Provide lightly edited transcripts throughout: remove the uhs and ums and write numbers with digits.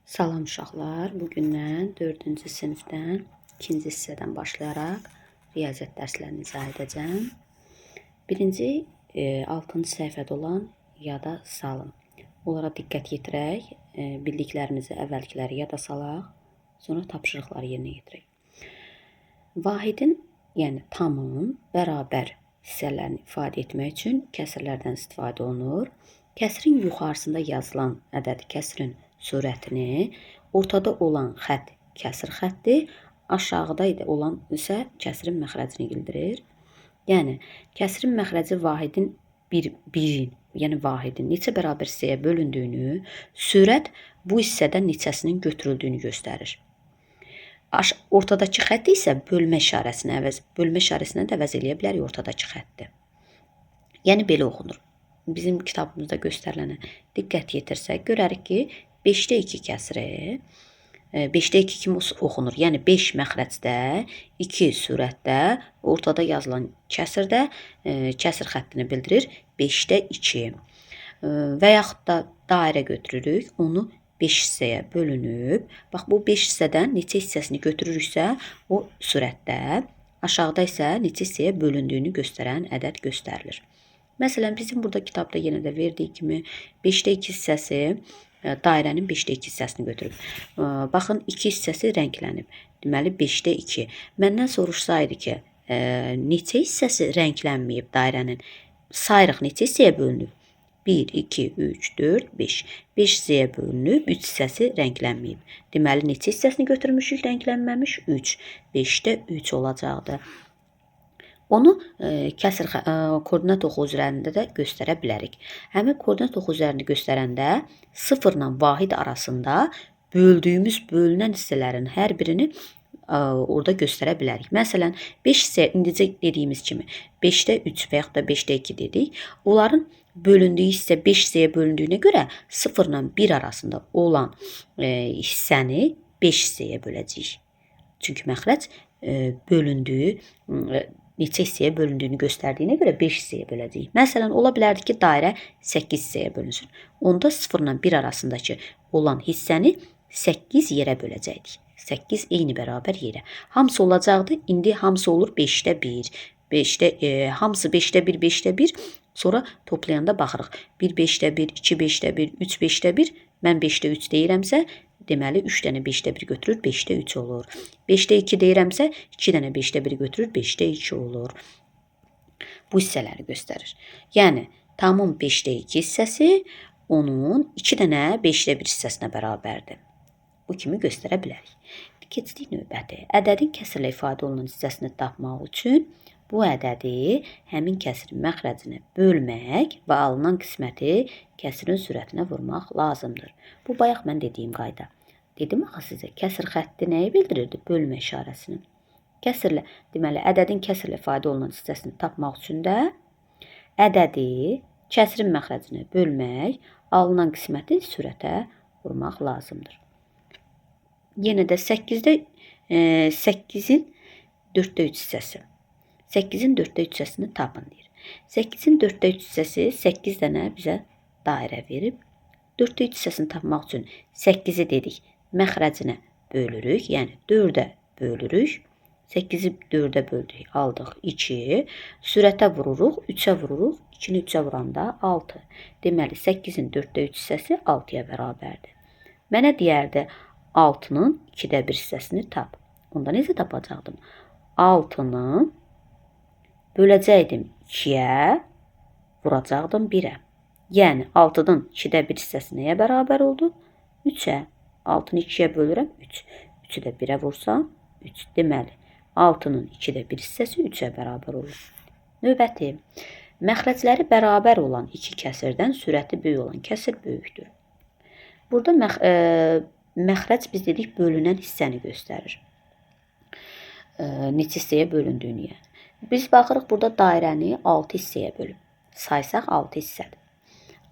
Salam uşaqlar, bugündən 4-cü sinifdən 2-ci hissədən başlayaraq riyaziyyat dərslərini izah edəcəm. Birinci 6-cı səhifədə olan yada salın. Onlara diqqət yetirək, bildiklərimizi əvvəlkiləri yada salaq, sonra tapşırıqları yerinə yetirək. Vahidin, yəni tamın bərabər hissələrini ifadə etmək üçün kəsrlərdən istifadə olunur. Kəsrin yuxarısında yazılan ədəd kəsrin surətini, ortada olan xətt kəsr xətti, aşağıda olan isə kəsrin məxrəcini bildirir. Yəni, kəsrin məxrəci vahidin birin, yəni vahidin neçə bərabər hissəyə bölündüyünü, surət bu hissədən neçəsinin götürüldüyünü göstərir. Ortadakı xətt isə bölmə işarəsini də əvəz eləyə bilər ortadakı xətti. Yəni, belə oxunur. Bizim kitabımızda göstərilənə diqqət yetirsək, görərik ki, 5-də 2 kəsri 5-də 2 kimi oxunur. Yəni 5 məxrəcdə, 2 surətdə, ortada yazılan kəsirdə kəsir xəttini bildirir 5-də 2. Və yaxud da dairə götürürük, onu 5 hissəyə bölünüb. Bax, bu 5 hissədən neçə hissəsini götürürüksə, o surətdə, aşağıda isə neçə hissəyə bölündüyünü göstərən ədəd göstərilir. Məsələn, bizim burada kitabda yenə də verdiyi kimi 5-də 2 hissəsi dairənin 5-də 2 hissəsini götürüb. Baxın, 2 hissəsi rənglənib. Deməli, 5-də 2. Məndən soruşsaydı ki, neçə hissəsi rənglənməyib dairənin? Sayırıq, neçə hissəyə bölünüb? 1, 2, 3, 4, 5. 5 hissəyə bölünüb, 3 hissəsi rənglənməyib. Deməli, neçə hissəsini götürmüşük, rənglənməmiş? 3. 5-də 3 olacaqdı. Onu koordinat oxu üzərində də göstərə bilərik. Həmin koordinat oxu üzərində göstərəndə 0 ilə vahid arasında böldüyümüz bölünən hissələrin hər birini orada göstərə bilərik. Məsələn, 5 hissə indicə dediyimiz kimi 5-də 3 və yaxud da 5-də 2 dedik. Onların bölündüyü hissə 5 hissəyə bölündüyünə görə 0 ilə 1 arasında olan hissəni 5 hissəyə böləcəyik. Çünki məxrəc bölündüyü neçə hissəyə bölündüyünü göstərdiyinə görə 5 hissəyə böləcəyik. Məsələn, ola bilərdi ki, dairə 8 hissəyə bölünsün. Onda 0 ilə 1 arasındakı olan hissəni 8 yerə böləcəkdik. 8 eyni bərabər yerə. Hamısı olacaqdı. İndi hamısı olur 5-də 1. Hamısı 5-də 1, 5-də 1. Sonra toplayanda baxırıq. 1 5-də 1, 2 5-də 1, 3 5-də 1. Mən 5-də 3 deyirəmsə, deməli 3 dənə 5-də 1 götürür, 5-də 3 olur. 5-də 2 deyirəmsə, 2 dənə 5-də 1 götürür, 5-də 2 olur. Bu hissələri göstərir. Yəni, tamın 5-də 2 hissəsi onun 2 dənə 5-də 1 hissəsinə bərabərdir. Bu kimi göstərə bilərik. Keçdik növbəti. Ədədin kəsrlə ifadə olunan hissəsini tapmaq üçün bu ədədi həmin kəsrin məxrəcinə bölmək və alınan qisməti kəsrin sürətinə vurmaq lazımdır. Bu, bayaq mən dediyim qayda. Dedim axı sizə, kəsr xətti nəyi bildirirdi? Bölmə işarəsini. Deməli, ədədin kəsrlə ifadə olunan hissəsini tapmaq üçün də ədədi kəsrin məxrəcinə bölmək, alınan qisməti sürətə vurmaq lazımdır. Yenə də 8-in 4-də 3 hissəsi. 8-in 4-də 3 hissəsini tapın deyir. 8-in 4-də 3 hissəsi 8 dənə bizə dairə verib. 4-də 3 hissəsini tapmaq üçün 8-i dedik, məxrəcinə bölürük, yəni 4-də bölürük. 8-i 4-də böldük, aldıq 2. Sürətə vururuq, 3-ə vururuq, 2-ni 3-ə vuranda 6. Deməli, 8-in 4-də 3 hissəsi 6-ya bərabərdir. Mənə deyərdi, 6-nın 2-də 1 hissəsini tap. Onda necə tapacaqdım? 6-nı böləcəkdim 2-yə, vuracaqdım 1-ə. Yəni, 6-dan 2-də 1 hissəsi nəyə bərabər oldu? 3-ə. 6-nı 2-yə bölürəm, 3. 3-ü də 1-ə vursam, 3. Deməli, 6-nın 2-də 1 hissəsi 3-ə bərabər olur. Növbəti, məxrəcləri bərabər olan 2 kəsirdən sürəti böyük olan kəsir böyükdür. Burada məxrəc biz dedik bölünən hissəni göstərir. Neçə hissəyə bölündüyünü yəni. Biz baxırıq burada dairəni 6 hissəyə bölüb. Saysaq 6 hissədir.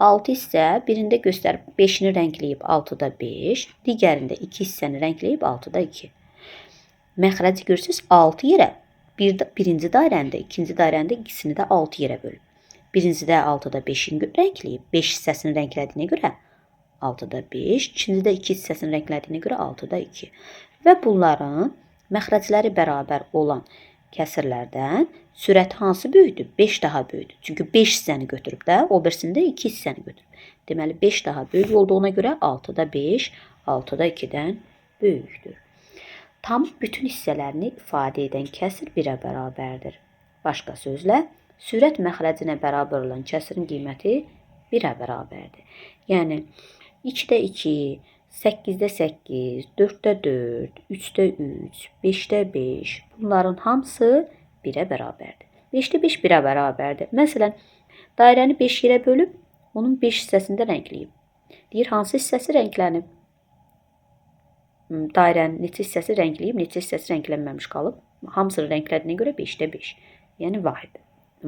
6 hissə birində göstərib 5-ni rəngləyib 6-da 5, digərində 2 hissəni rəngləyib 6-da 2. Məxrəci görürsünüz 6 yerə, birinci dairəndə, ikinci dairəndə ikisini də 6 yerə bölüb. Birincidə 6-da 5-in rəngləyib, 5 hissəsini rənglədiyinə görə 6-da 5. İkincidə 2 hissəsini rənglədiyinə görə 6-da 2. Və bunların məxrəcləri bərabər olan kəsirlərdən sürəti hansı böyükdür? 5 daha böyükdür. Çünki 5 hissəni götürüb də, o birisində 2 hissəni götürüb. Deməli 5 daha böyük olduğuna görə 6-da 5, 6-da 2-dən böyükdür. Tam bütün hissələrini ifadə edən kəsir 1-ə bərabərdir. Başqa sözlə, sürət məxrəcinə bərabər olan kəsirin qiyməti 1-ə bərabərdir. Yəni 2-də 2, 8-də 8, 4-də 4, 3-də 3, 5-də 5 bunların hamısı 1-ə bərabərdir. 5-də 5 1-ə bərabərdir. Məsələn, dairəni 5 yerə bölüb, onun 5 hissəsində rəngləyib. Deyir, hansı hissəsi rənglənib? Dairənin neçə hissəsi rəngləyib, neçə hissəsi rənglənməmiş qalıb. Hamısını rənglədiyinə görə 5-də 5. Yəni vahid.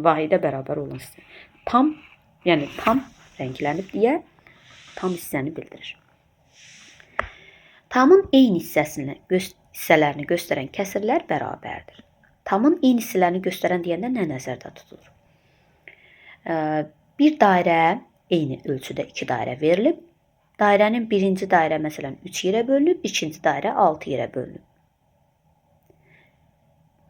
Vahidə bərabər olan hissə. Tam rənglənib deyə tam hissəni bildirir. Tamın eyni hissələrini göstərən kəsirlər bərabərdir. Tamın eyni hissələrini göstərən deyəndə nə nəzərdə tutulur? Bir dairə eyni ölçüdə 2 dairə verilib. Dairənin birinci dairə məsələn 3 yerə bölünüb, ikinci dairə 6 yerə bölünüb.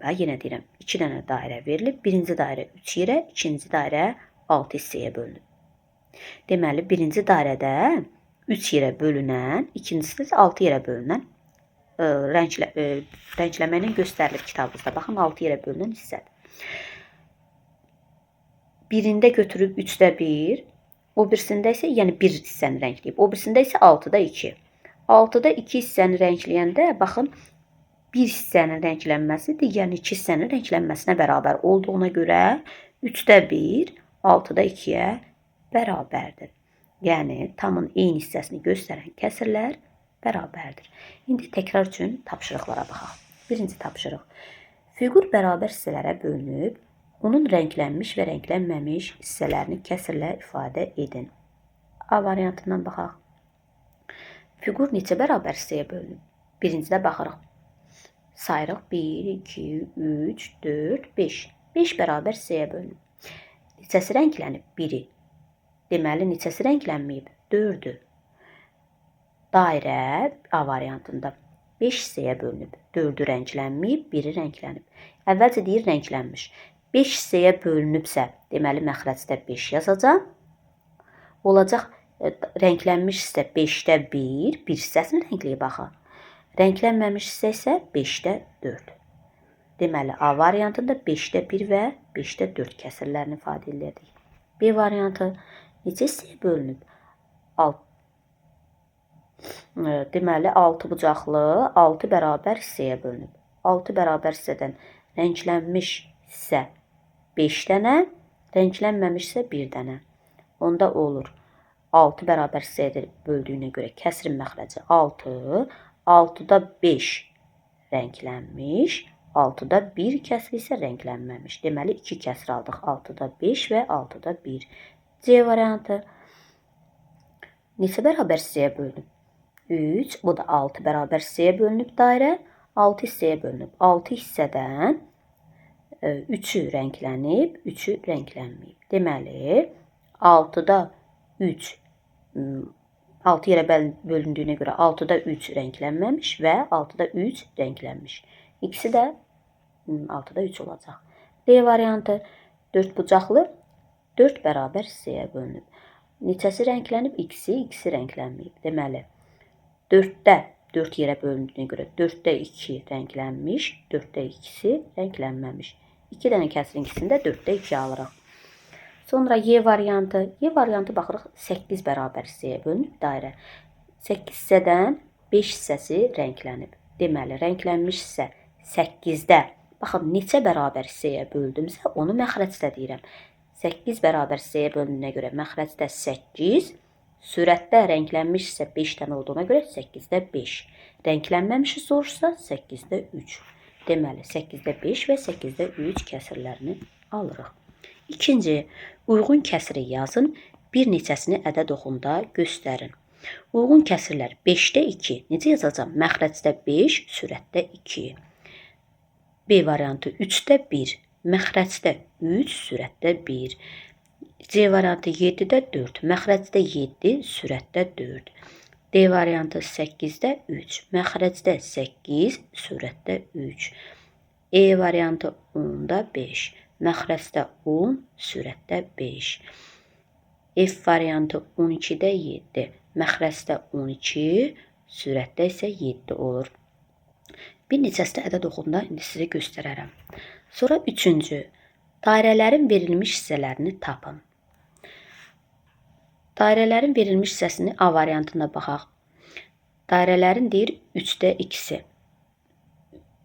Və yenə deyirəm, 2 dənə dairə verilib, birinci dairə 3 yerə, ikinci dairə 6 hissəyə bölünüb. Deməli, birinci dairədə 3 yerə bölünən, ikincisi də 6 yerə bölünən rəngləməklə göstərilir kitabımızda. Baxın, 6 yerə bölünən hissədir. Birində götürüb 3-də 1, o birisində isə, yəni 1 hissəni rəngləyib, o birisində isə 6-da 2. 6-da 2 hissəni rəngləyəndə, baxın, 1 hissənin rənglənməsi digərin 2 hissənin rənglənməsinə bərabər olduğuna görə 3-də 1, 6-da 2-yə bərabərdir. Yəni, tamın eyni hissəsini göstərən kəsirlər bərabərdir. İndi təkrar üçün tapşırıqlara baxaq. Birinci tapşırıq. Fiqur bərabər hissələrə bölünüb, onun rənglənmiş və rənglənməmiş hissələrini kəsirlə ifadə edin. A variantından baxaq. Fiqur neçə bərabər hissəyə bölünüb? Birincidə baxırıq. Sayırıq 1, 2, 3, 4, 5. 5 bərabər hissəyə bölünüb. Neçəsi rənglənib? 1-i. Deməli, neçəsi rənglənməyib? 4-ü. Dairə A variantında 5 hissəyə bölünüb. 4-ü rənglənməyib, 1-i rənglənib. Əvvəlcə deyir rənglənmiş. 5 hissəyə bölünübsə, deməli, məxrəcdə 5 yazacaq. Olacaq, rənglənmiş hissə 5-də 1, 1 hissəsini rəngləyib axı. Rənglənməmiş hissə isə 5-də 4. Deməli, A variantında 5-də 1 və 5-də 4 kəsirlərini ifadə edirik. B variantı neçə hissəyə bölünüb? Deməli, 6 bucaqlı 6 bərabər hissəyə bölünüb. 6 bərabər hissədən rənglənmiş hissə 5 dənə, rənglənməmiş hissə 1 dənə. Onda olur 6 bərabər hissəyə böldüyünə görə kəsirin məxrəci 6, 6-da 5 rənglənmiş, 6-da 1 kəsir isə rənglənməmiş. Deməli, 2 kəsir aldıq. 6-da 5 və 6-da 1. C variantı neçə bərabər hissəyə bölünüb? 3, bu da 6 bərabər hissəyə bölünüb dairə, 6 hissəyə bölünüb. 6 hissədən 3-ü rənglənib, 3-ü rənglənməyib. Deməli, 6-da 3, 6 yerə bölündüyünə görə 6-da 3 rənglənməmiş və 6-da 3 rənglənmiş. İkisi də 6-da 3 olacaq. D variantı 4 bucaqlı 4 bərabər hissəyə bölünüb. Neçəsi rənglənib? İkisi rənglənməyib. Deməli, 4-də 4 yerə bölündüyünə görə 4-də 2 rənglənmiş, 4-də 2-si rənglənməmiş. 2 dənə kəsirin ikisində 4-də 2 alırıq. Sonra Y variantı. Y variantı baxırıq 8 bərabər hissəyə bölünüb dairə. 8 hissədən 5 hissəsi rənglənib. Deməli, rənglənmiş hissə 8-də. Baxın, neçə bərabər hissəyə böldümsə, onu məxrəcdə deyirəm. 8 bərabər hissəyə bölündüyünə görə məxrəcdə 8, sürətdə rənglənmiş hissə 5 dənə olduğuna görə 8-də 5. Rənglənməmişi soruşsa 8-də 3. Deməli, 8-də 5 və 8-də 3 kəsirlərini alırıq. İkinci, uyğun kəsiri yazın, bir neçəsini ədəd oxunda göstərin. Uyğun kəsirlər 5-də 2. Necə yazacağım? Məxrəcdə 5, sürətdə 2. B variantı 3-də 1. Məxrəcdə 3, sürətdə 1. C variantı 7-də 4, məxrəcdə 7, sürətdə 4. D variantı 8-də 3, məxrəcdə 8, sürətdə 3. E variantı 10-da 5, məxrəcdə 10, sürətdə 5. F variantı 12-də 7, məxrəcdə 12, sürətdə isə 7 olur. Bir neçəsi ədəd oxunda indi sizə göstərərəm. Sonra üçüncü, dairələrin verilmiş hissələrini tapın. Dairələrin verilmiş hissəsini A variantına baxaq. Dairələrin deyir 3-də 2-si.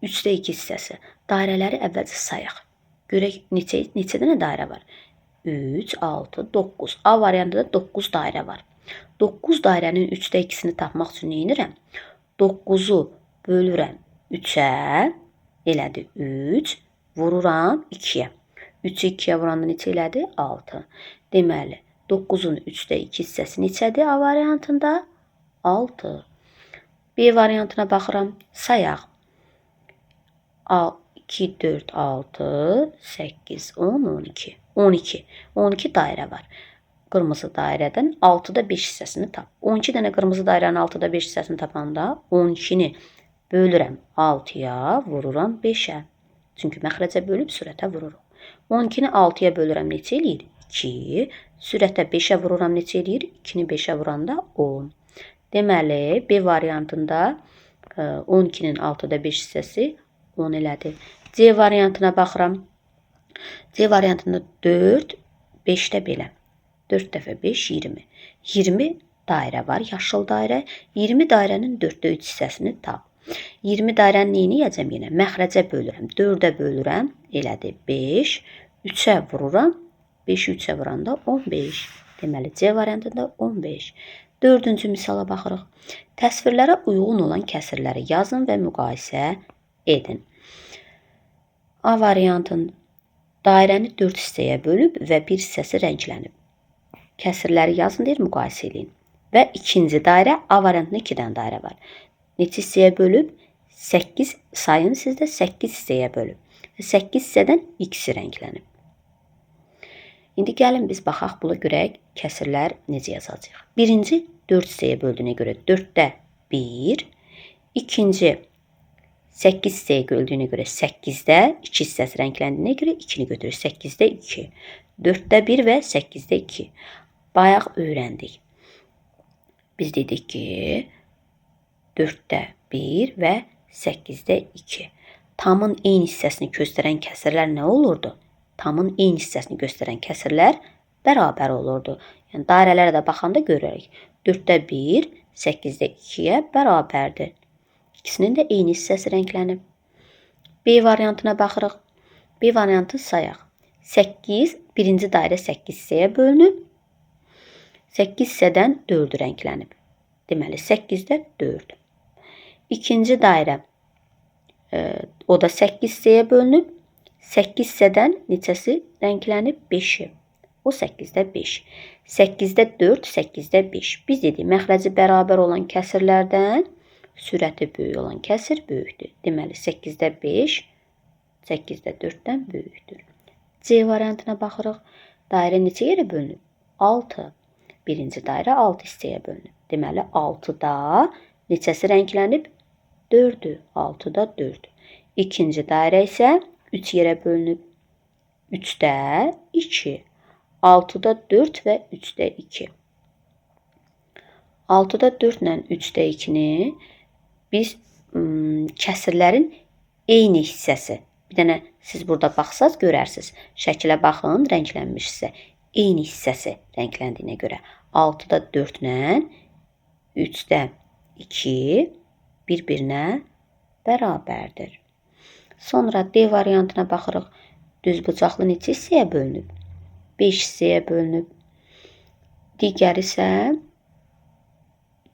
3-də 2 hissəsi. Dairələri əvvəlcə sayaq. Görək neçə dənə dairə var? 3, 6, 9. A variantında 9 dairə var. 9 dairənin 3-də 2-sini tapmaq üçün nə edirəm? 9-u bölürəm 3-ə, elədi 3, vururam 2-yə. 3-ü 2-yə vuranda neçə elədi? 6. Deməli, 9-un 3-də 2 hissəsi neçədir A variantında? 6. B variantına baxıram, sayaq. 2, 4, 6, 8, 10, 12. 12 dairə var. Qırmızı dairədən 6-da 5 hissəsini tap. 12 dənə qırmızı dairənin 6-da 5 hissəsini tapanda 12-ni bölürəm 6-ya, vururam 5-ə. Çünki məxrəcə bölüb sürətə vururuq. 12-ni 6-ya bölürəm, neçə eləyir? 2. Sürətə 5-ə vururam, neçə eləyir? 2-ni 5-ə vuranda 10. Deməli, B variantında 12-nin 6-da 5 hissəsi 10 elədi. C variantına baxıram. C variantında 4, 5-də belə. 4 dəfə 5, 20. 20 dairə var, yaşıl dairə. 20 dairənin 4-də 3 hissəsini tap. 20 dairəni neyini yiyəcəm yenə? Məxrəcə bölürəm. 4-ə bölürəm, elədi 5. 3-ə vururam. 5-i 3-ə vuranda 15. Deməli, C variantında 15. Dördüncü misala baxırıq. Təsvirlərə uyğun olan kəsirləri yazın və müqayisə edin. A variantın dairəni 4 hissəyə bölüb və bir hissəsi rənglənib. Kəsirləri yazın deyir, müqayisə edin. Və ikinci dairə, A variantında 2 dənə dairə var. Neçə hissəyə bölüb? 8 sayın sizdə 8 hissəyə bölüb. 8 hissədən ikisi rənglənib. İndi gəlin biz baxaq, buna görək kəsirlər necə yazacağıq. Birinci 4 hissəyə böldüyünə görə 4-də 1. İkinci 8 hissəyə böldüyünə görə 8-də 2 hissəsi rəngləndiyinə görə 2-ni götürür. 8-də 2. 4-də 1 və 8-də 2. Bayaq öyrəndik. Biz dedik ki 4-də 1 və 8-də 2. Tamın eyni hissəsini göstərən kəsirlər nə olurdu? Tamın eyni hissəsini göstərən kəsirlər bərabər olurdu. Yəni, dairələrə də baxanda görürük. 4-də 1, 8-də 2-yə bərabərdir. İkisinin də eyni hissəsi rənglənib. B variantına baxırıq. B variantı sayaq. 8, birinci dairə 8 hissəyə bölünüb. 8 hissədən 4 rənglənib. Deməli, 8-də 4. İkinci dairə, o da 8 hissəyə bölünüb. 8 hissədən neçəsi rənglənib? 5-i. O 8-də 5. 8-də 4, 8-də 5. Biz dedik, məxrəci bərabər olan kəsirlərdən sürəti böyük olan kəsir böyükdür. Deməli, 8-də 5, 8-də 4-dən böyükdür. C variantına baxırıq. Dairə neçə yerə bölünüb? 6. Birinci dairə 6 hissəyə bölünüb. Deməli, 6-da neçəsi rənglənib? 4-dür. 6-da 4. İkinci dairə isə 3 yerə bölünüb. 3-də 2. 6-da 4 və 3-də 2. 6-da 4 ilə 3-də 2-ni biz kəsirlərin eyni hissəsi. Bir dənə siz burada baxsaz görərsiniz. Şəkilə baxın, rənglənmiş hissə. Eyni hissəsi rəngləndiyinə görə 6-da 4 ilə 3-də 2 bir-birinə bərabərdir. Sonra D variantına baxırıq. Düzbucaqlı neçə hissəyə bölünüb? 5 hissəyə bölünüb. Digəri isə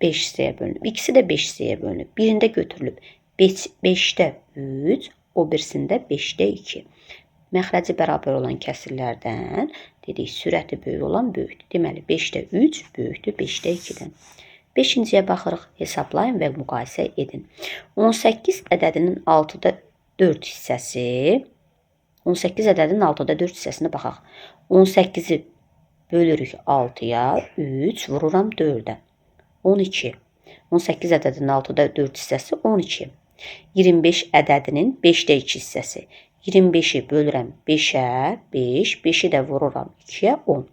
5 hissəyə bölünüb. İkisi də 5 hissəyə bölünüb. Birində götürülüb 5-də 3, o birisində 5-də 2. Məxrəci bərabər olan kəsirlərdən dedik, sürəti böyük olan böyükdür. Deməli, 5-də 3 böyükdür 5-də 2-dən. 5-ciyə baxırıq, hesablayın və müqayisə edin. 18 ədədinin 6-da 4 hissəsi, 18 ədədinin 6-da 4 hissəsini baxaq. 18-i Bölürük 6-ya, 3 vururam 4-ə. 12. 18 ədədinin 6-da 4 hissəsi 12. 25 ədədinin 5-də 2 hissəsi. 25-i bölürəm 5-ə, 5, 5-i də vururam 2-yə, 10.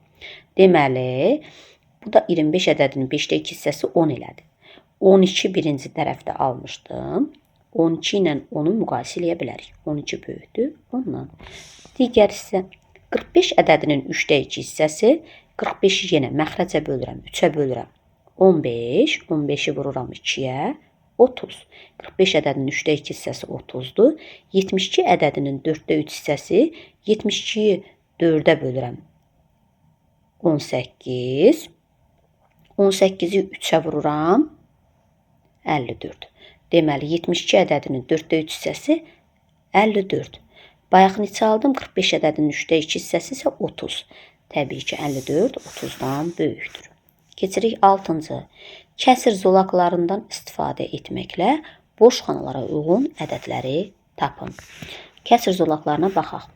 Deməli, bu da 25 ədədinin 5-də 2 hissəsi 10 elədi. 12 birinci tərəfdə almışdım. 12 ilə 10-u müqayisə eləyə bilərik. 12 böyükdür 10-dan. Digər hissə 45 ədədinin 3-də 2 hissəsi. 45-i yenə məxrəcə bölürəm, 3-ə bölürəm. 15, 15-i vururam 2-yə, 30. 45 ədədinin 3-də 2 hissəsi 30-dur. 72 ədədinin 4-də 3 hissəsi, 72-yi 4-ə bölürəm. 18. 18-i 3-ə vururam. 54. Deməli, 72 ədədinin 4-də 3 hissəsi 54. Bayaq neçə aldım? 45 ədədinin 3-də 2 hissəsi isə 30. Təbii ki, 54 30-dan böyükdür. Keçirik 6-cı. Kəsir zolaqlarından istifadə etməklə boş xanalara uyğun ədədləri tapın. Kəsir zolaqlarına baxaq.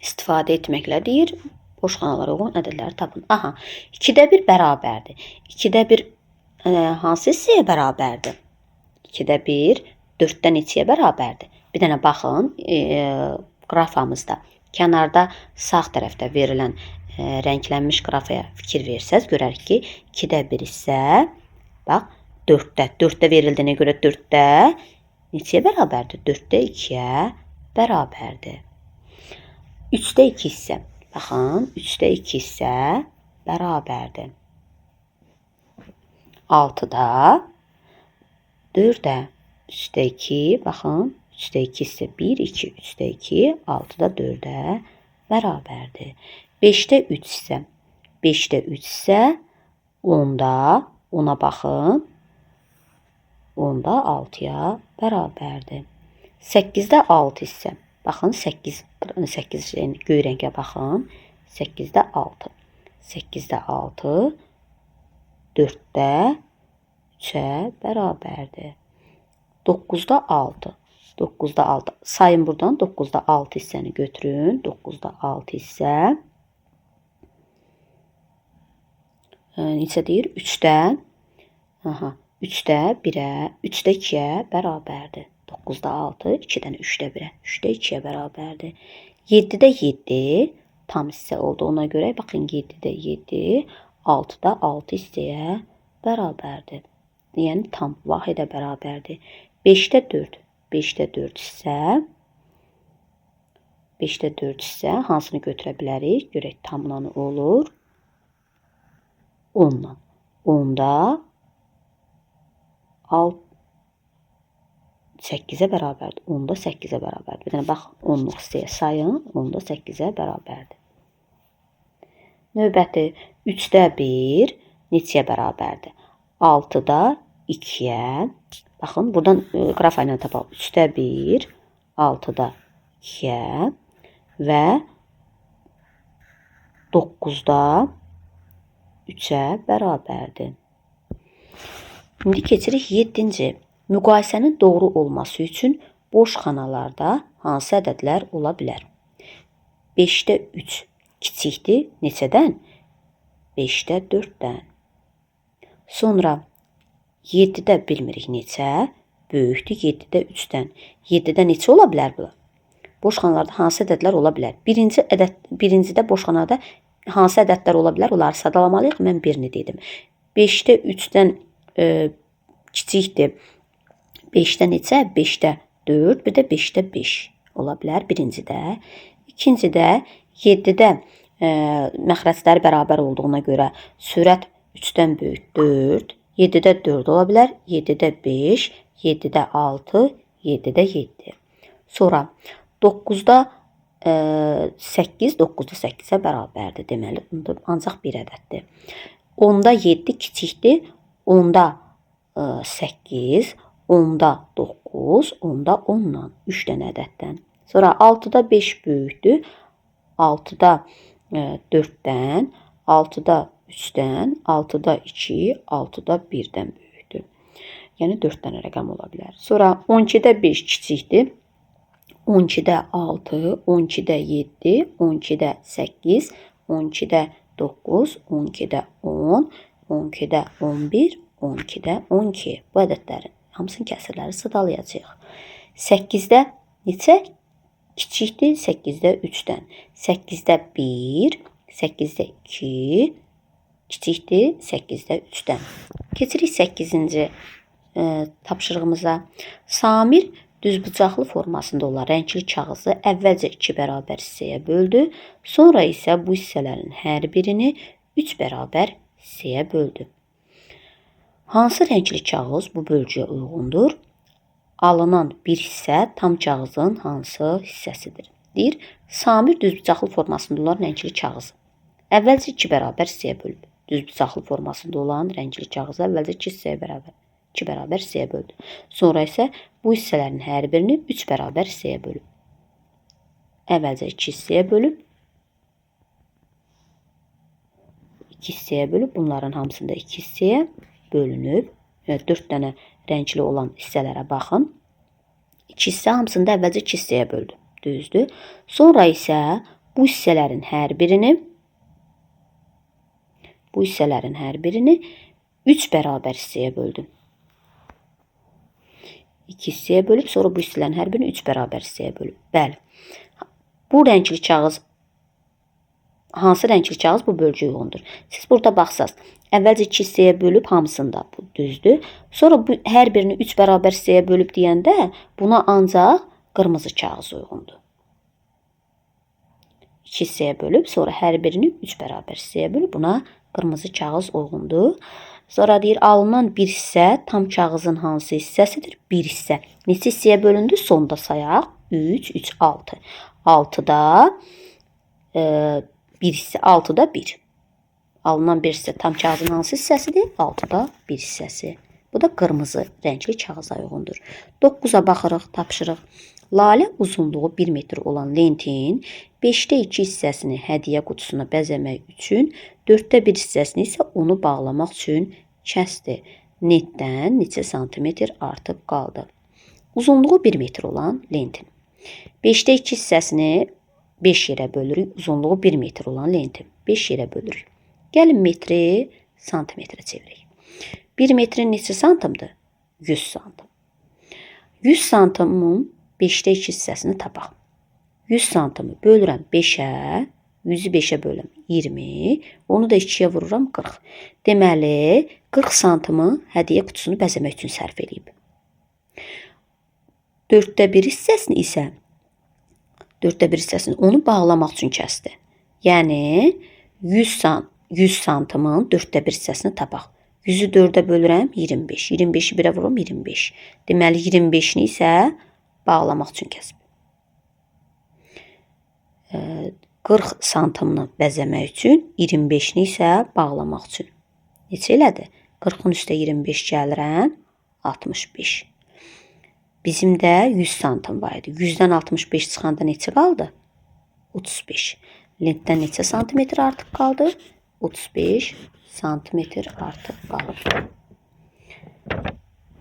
İstifadə etməklə deyir, boş xanalara uyğun ədədləri tapın. Aha, 2-də 1 bərabərdir. 2-də 1 hansı hissəyə bərabərdir? 2-də 1 4-də neçəyə bərabərdir? Bir dənə baxın, qrafamızda. Kənarda sağ tərəfdə verilən rənglənmiş qrafaya fikir versəz, görərik ki, 2-də 1 isə, bax, 4-də. 4-də verildiyinə görə 4-də neçəyə bərabərdir? 4-də 2-yə bərabərdir. 3-də 2 isə, baxın, 3-də 2 isə bərabərdir. 6-da 4-də 3-də 2, baxın, 3-də 2 isə 1, 2, 3-də 2, 6-da 4-də bərabərdir. 5-də 3 isə, 5-də 3 isə 10-da, 10-a baxın, 10-da 6-ya bərabərdir. 8-də 6 isə, baxın, 8 göy rəngə baxın, 8-də 6. 8-də 6, 4-də 3-ə bərabərdir. 9-da 6. 9-da 6. Sayın buradan 9-da 6 hissəni götürün. 9-da 6 hissə neçə deyir? 3-də 3-də 1-ə, 3-də 2-yə bərabərdir. 9-da 6, 2-dən 3-də 1-ə, 3-də 2-yə bərabərdir. 7-də 7 tam hissə olduğuna görə, baxın 7-də 7, 6-da 6 hissəyə bərabərdir. Yəni tam vahidə bərabərdir. 5-də 4. 5-də 4 isə 5-də 4 isə hansını götürə bilərik? Görək tamla olur. 10-la. 10-da 8-ə bərabərdir. 10-da 8-ə bərabərdir. Bir dənə bax 10-luq hissəyə sayın. 10-da 8-ə bərabərdir. Növbəti 3-də 1 neçəyə bərabərdir? 6-da 2-yə. Baxın, buradan qrafa ilə tapaq. 3-də 1, 6-da 2-yə və 9-da 3-ə bərabərdir. İndi keçirik 7-ci. Müqayisənin doğru olması üçün boş xanalarda hansı ədədlər ola bilər? 5-də 3 kiçikdir neçədən? 5-də 4-dən. Sonra 7-də bilmirik neçə, böyükdür 7-də 3-dən. 7-də neçə ola bilər bu? Boş xanalarda hansı ədədlər ola bilər? Birincidə boş xanada hansı ədədlər ola bilər? Onları sadalamalıyıq. Mən birini dedim. 5-də 3-dən kiçikdir. 5-də neçə? 5-də 4, bir də 5-də 5 ola bilər birincidə. İkincidə 7-də məxrəcləri bərabər olduğuna görə sürət 3-dən böyük 4, 7-də 4 ola bilər, 7-də 5, 7-də 6, 7-də 7. Sonra 9-da 8, 9-da 8-ə bərabərdir deməli. Ancaq bir ədəddir. 10-da 7 kiçikdir, 10-da 8, 10-da 9, 10-da 10-dan, 3 dənə ədəddən. Sonra 6-da 5 böyükdür, 6-da 4-dən, 6-da 3-dən, 6-da 2, 6-da 1-dən böyükdür. Yəni 4 dənə rəqəm ola bilər. Sonra 12-də 5 kiçikdir, 12-də 6, 12-də 7, 12-də 8, 12-də 9, 12-də 10, 12-də 11, 12-də 12. Bu ədədlərin hamısının kəsrləri sıralayacağıq. 8-də neçə? Kiçikdir 8-də 3-dən. 8-də 1, 8-də 2, kiçikdir 8-də 3-dən. Keçirik 8-ci tapşırığımıza. Samir düzbucaqlı formasında olan rəngli kağızı əvvəlcə 2 bərabər hissəyə böldü. Sonra isə bu hissələrin hər birini 3 bərabər hissəyə böldü. Hansı rəngli kağız bu bölgüyə uyğundur? Alınan bir hissə tam kağızın hansı hissəsidir? Deyir, Samir düzbucaqlı formasında olan rəngli kağızı əvvəlcə 2 bərabər hissəyə bölüb. Düzbucaqlı formasında olan rəngli kağızı əvvəlcə 2 bərabər hissəyə böldü. Sonra isə bu hissələrin hər birini 3 bərabər hissəyə bölüb. Əvvəlcə 2 hissəyə bölüb, 2 hissəyə bölüb, bunların hamısında 2 hissəyə bölünüb. 4 dənə rəngli olan hissələrə baxın. 2 hissə hamısında əvvəlcə 2 hissəyə böldü. Düzdür. Sonra isə bu hissələrin hər birini 3 bərabər hissəyə böldü. 2 hissəyə bölüb, sonra bu hissələrin hər birini 3 bərabər hissəyə bölüb. Bəli. Bu rəngli kağız, hansı rəngli kağız bu bölgüyə uyğundur? Siz burada baxsaz, əvvəlcə 2 hissəyə bölüb hamısında bu düzdür. Sonra bu hər birini 3 bərabər hissəyə bölüb deyəndə buna ancaq qırmızı kağız uyğundur. 2 hissəyə bölüb, sonra hər birini 3 bərabər hissəyə bölüb, buna qırmızı kağız uyğundur. Sonra deyir, alınan bir hissə tam kağızın hansı hissəsidir? Bir hissə. Neçə hissəyə bölündü? Sonda sayaq. 3, 3, 6. 6-da bir hissə, 6-da 1. Alınan bir hissə tam kağızın hansı hissəsidir? 6-da 1 hissəsi. Bu da qırmızı rəngli kağıza uyğundur. 9-a baxırıq, tapşırıq. Lalə uzunluğu 1 metr olan lentin 5-də 2 hissəsini hədiyyə qutusuna bəzəmək üçün, 4-də 1 hissəsini isə onu bağlamaq üçün kəsdi. Netdən neçə santimetr artıq qaldı? Uzunluğu 1 metr olan lentin 5-də 2 hissəsini 5 yerə bölürük. Uzunluğu 1 metr olan lentin 5 yerə bölürük. Gəlin metri santimetrə çevirək. 1 metrin neçə santimdir? 100 santim. 100 santimin 5-də 2 hissəsini tapaq. 100 santimi bölürəm 5-ə, 100-ü 5-ə bölürəm 20, onu da 2-yə vururam 40. Deməli, 40 santimi hədiyyə qutusunu bəzəmək üçün sərf edib. 4-də 1 hissəsini isə, 4-də 1 hissəsini onu bağlamaq üçün kəsdi. Yəni, 100 santimin 4-də 1 hissəsini tapaq. 100-ü 4-ə bölürəm 25, 25-i 1-ə vururam 25. Deməli, 25-ni isə bağlamaq üçün kəsib. 40 santimini bəzəmək üçün, 25-ni isə bağlamaq üçün. Neçə elədi? 40-ın üstə 25 gəlirəm, 65. Bizim də 100 santim var idi. 100-dən 65 çıxanda neçə qaldı? 35. Lentdən neçə santimetr artıq qaldı? 35 santimetr artıq qalır.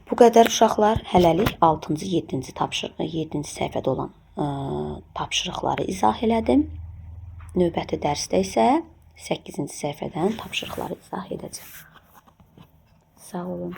Bu qədər uşaqlar, hələlik 6-cı, 7-ci səhifədə olan tapşırıqları izah elədim. Növbəti dərsdə isə 8-ci səhifədən tapşırıqları izah edəcəm. Sağ olun.